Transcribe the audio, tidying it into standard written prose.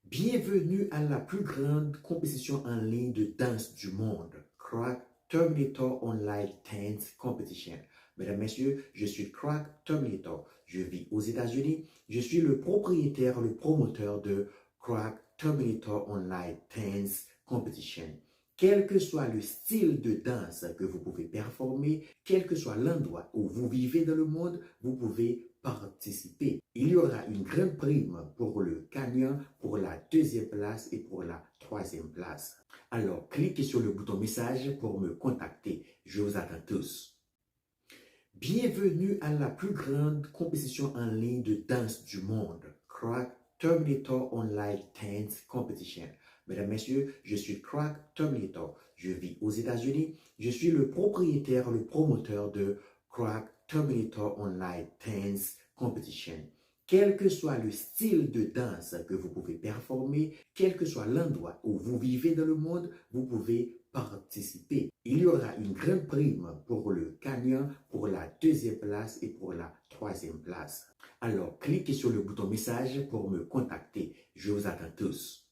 Bienvenue à la plus grande compétition en ligne de danse du monde, Crack Terminator Online Dance Competition. Mesdames, Messieurs, je suis Crack Terminator. Je vis aux États-Unis. Je suis le propriétaire, le promoteur de Crack Terminator Online Dance Competition. Quel que soit le style de danse que vous pouvez performer, quel que soit l'endroit où vous vivez dans le monde, vous pouvez participer. Il y aura une grande prime pour le gagnant, pour la deuxième place et pour la troisième place. Alors, cliquez sur le bouton message pour me contacter. Je vous attends tous. Bienvenue à la plus grande compétition en ligne de danse du monde, Crack Terminator Online Dance Competition. Mesdames, Messieurs, je suis Crack Terminator. Je vis aux États-Unis. Je suis le propriétaire, le promoteur de Crack Terminator Online Dance Competition. Quel que soit le style de danse que vous pouvez performer, quel que soit l'endroit où vous vivez dans le monde, vous pouvez participer. Il y aura une grande prime pour le gagnant, pour la deuxième place et pour la troisième place. Alors, cliquez sur le bouton message pour me contacter. Je vous attends tous.